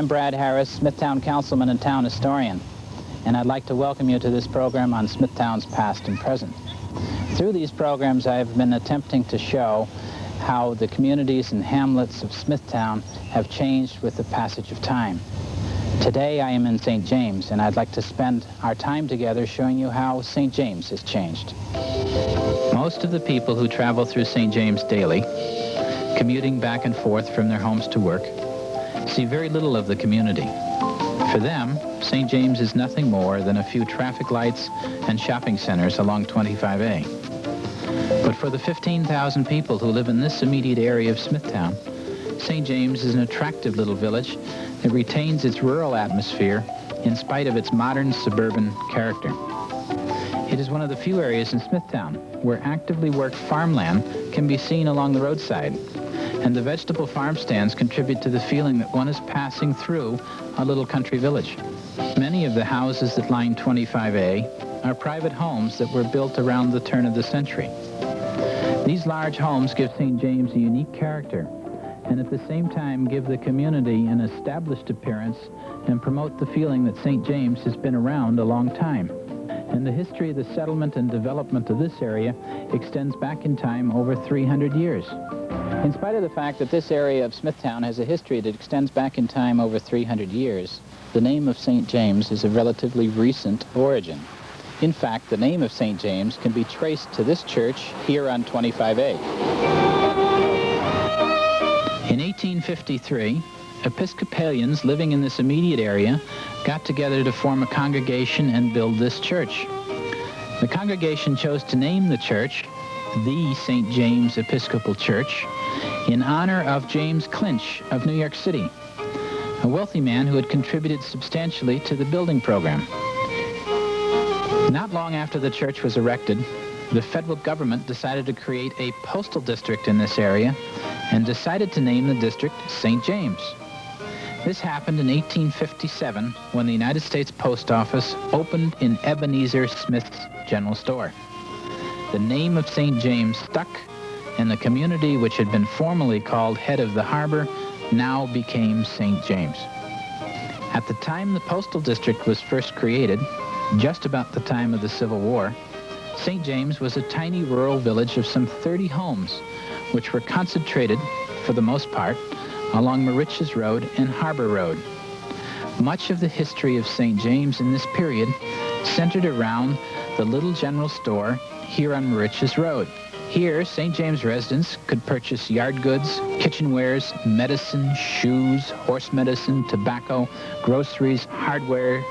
I'm Brad Harris, Smithtown Councilman and Town Historian, and I'd like to welcome you to this program on Smithtown's past and present. Through these programs, I've been attempting to show how the communities and hamlets of Smithtown have changed with the passage of time. Today, I am in St. James, and I'd like to spend our time together showing you how St. James has changed. Most of the people who travel through St. James daily, commuting back and forth from their homes to work, see very little of the community. For them, St. James is nothing more than a few traffic lights and shopping centers along 25A. But for the 15,000 people who live in this immediate area of Smithtown, St. James is an attractive little village that retains its rural atmosphere in spite of its modern suburban character. It is one of the few areas in Smithtown where actively worked farmland can be seen along the roadside, and the vegetable farm stands contribute to the feeling that one is passing through a little country village. Many of the houses that line 25A are private homes that were built around the turn of the century. These large homes give St. James a unique character, and at the same time give the community an established appearance and promote the feeling that St. James has been around a long time. And the history of the settlement and development of this area extends back in time over 300 years. In spite of the fact that this area of Smithtown has a history that extends back in time over 300 years, the name of St. James is of relatively recent origin. In fact, the name of St. James can be traced to this church here on 25A. In 1853, Episcopalians living in this immediate area got together to form a congregation and build this church. The congregation chose to name the church the St. James Episcopal Church in honor of James Clinch of New York City, a wealthy man who had contributed substantially to the building program. Not long after the church was erected, the federal government decided to create a postal district in this area and decided to name the district St. James. This happened in 1857 when the United States Post Office opened in Ebenezer Smith's General Store. The name of St. James stuck, and the community, which had been formerly called Head of the Harbor, now became St. James. At the time the postal district was first created, just about the time of the Civil War, St. James was a tiny rural village of some 30 homes, which were concentrated, for the most part, along Moriches Road and Harbor Road. Much of the history of St. James in this period centered around the little general store here on Moriches Road. Here, St. James residents could purchase yard goods, kitchenwares, medicine, shoes, horse medicine, tobacco, groceries, hardware,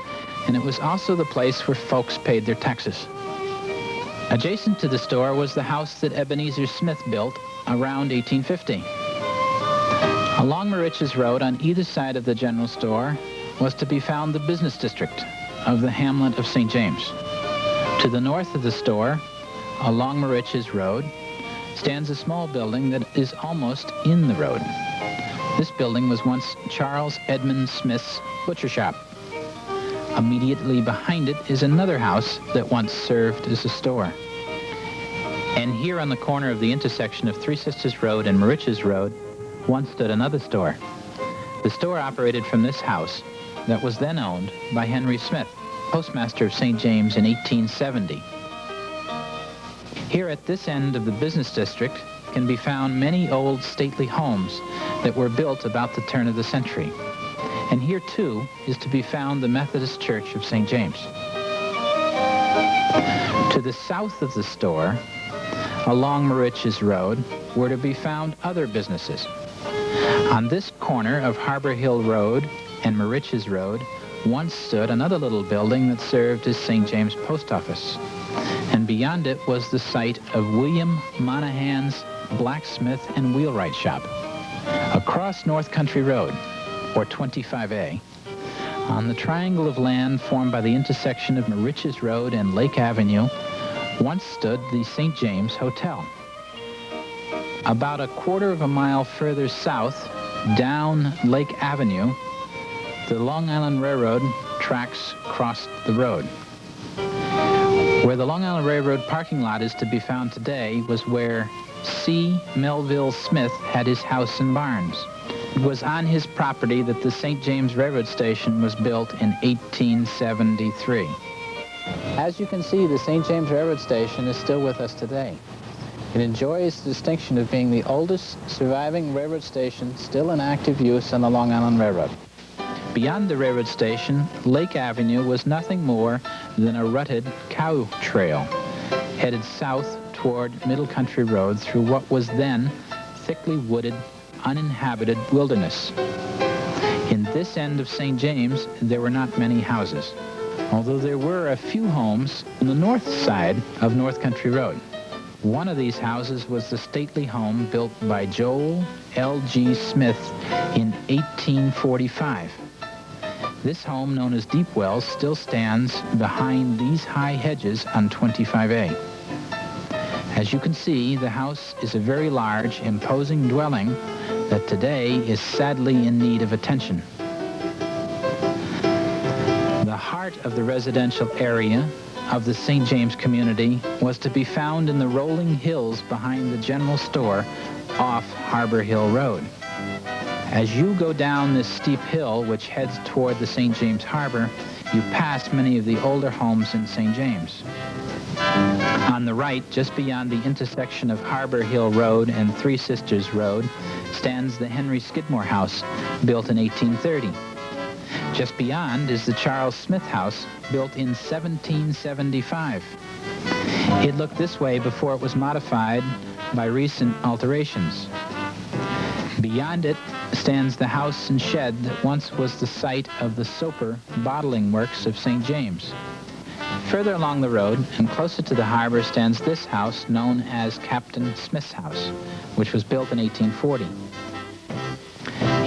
and it was also the place where folks paid their taxes. Adjacent to the store was the house that Ebenezer Smith built around 1850. Along Moriches Road on either side of the general store was to be found the business district of the hamlet of St. James. To the north of the store, along Moriches Road, stands a small building that is almost in the road. This building was once Charles Edmund Smith's butcher shop. Immediately behind it is another house that once served as a store. And here on the corner of the intersection of Three Sisters Road and Moriches Road once stood another store. The store operated from this house that was then owned by Henry Smith, postmaster of St. James in 1870. Here at this end of the business district can be found many old stately homes that were built about the turn of the century. And here, too, is to be found the Methodist Church of St. James. To the south of the store, along Moriches Road, were to be found other businesses. On this corner of Harbor Hill Road and Moriches Road once stood another little building that served as St. James Post Office. And beyond it was the site of William Monahan's blacksmith and wheelwright shop. Across North Country Road, or 25A, on the triangle of land formed by the intersection of Moriches Road and Lake Avenue, once stood the St. James Hotel. About a quarter of a mile further south, down Lake Avenue, the Long Island Railroad tracks crossed the road. Where the Long Island Railroad parking lot is to be found today was where C. Melville Smith had his house and barns. It was on his property that the St. James Railroad Station was built in 1873. As you can see, the St. James Railroad Station is still with us today. It enjoys the distinction of being the oldest surviving railroad station still in active use on the Long Island Railroad. Beyond the railroad station, Lake Avenue was nothing more than a rutted cow trail headed south toward Middle Country Road through what was then thickly wooded, uninhabited wilderness. In this end of St. James, there were not many houses, although there were a few homes on the north side of North Country Road. One of these houses was the stately home built by Joel L.G. Smith in 1845. This home, known as Deep Wells, still stands behind these high hedges on 25A. As you can see, the house is a very large, imposing dwelling that today is sadly in need of attention. The heart of the residential area of the St. James community was to be found in the rolling hills behind the general store off Harbor Hill Road. As you go down this steep hill, which heads toward the St. James Harbor, you pass many of the older homes in St. James. On the right, just beyond the intersection of Harbor Hill Road and Three Sisters Road, stands the Henry Skidmore House, built in 1830. Just beyond is the Charles Smith House, built in 1775. It looked this way before it was modified by recent alterations. Beyond it stands the house and shed that once was the site of the Soper bottling works of St. James. Further along the road and closer to the harbor stands this house known as Captain Smith's house, which was built in 1840.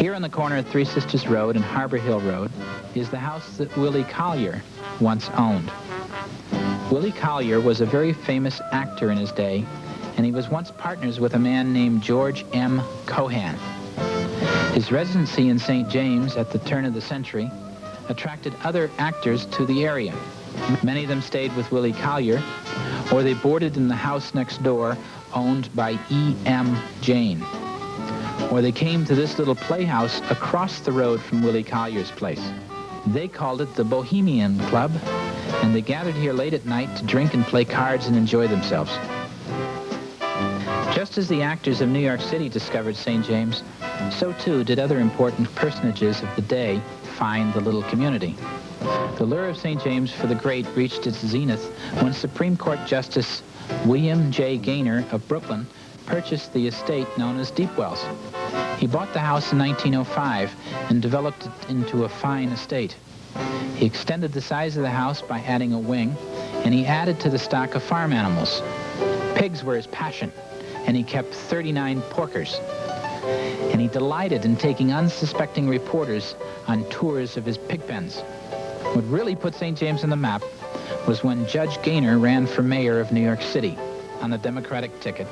Here on the corner of Three Sisters Road and Harbor Hill Road is the house that Willie Collier once owned. Willie Collier was a very famous actor in his day, and he was once partners with a man named George M. Cohan. His residency in St. James at the turn of the century attracted other actors to the area. Many of them stayed with Willie Collier, or they boarded in the house next door owned by E.M. Jane. Or they came to this little playhouse across the road from Willie Collier's place. They called it the Bohemian Club, and they gathered here late at night to drink and play cards and enjoy themselves. Just as the actors of New York City discovered St. James, so too did other important personages of the day find the little community. The lure of St. James for the great reached its zenith when Supreme Court Justice William J. Gaynor of Brooklyn purchased the estate known as Deep Wells. He bought the house in 1905 and developed it into a fine estate. He extended the size of the house by adding a wing, and he added to the stock of farm animals. Pigs were his passion, and he kept 39 porkers. And he delighted in taking unsuspecting reporters on tours of his pig pens. What really put St. James on the map was when Judge Gaynor ran for mayor of New York City on the Democratic ticket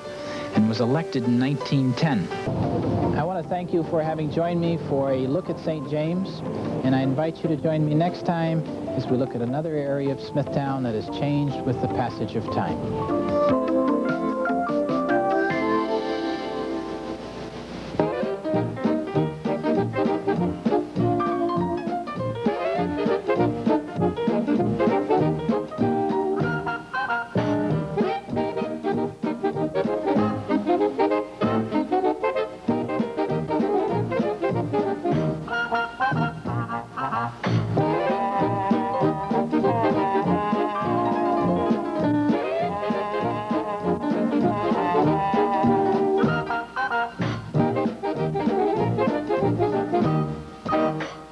and was elected in 1910. I want to thank you for having joined me for a look at St. James, and I invite you to join me next time as we look at another area of Smithtown that has changed with the passage of time.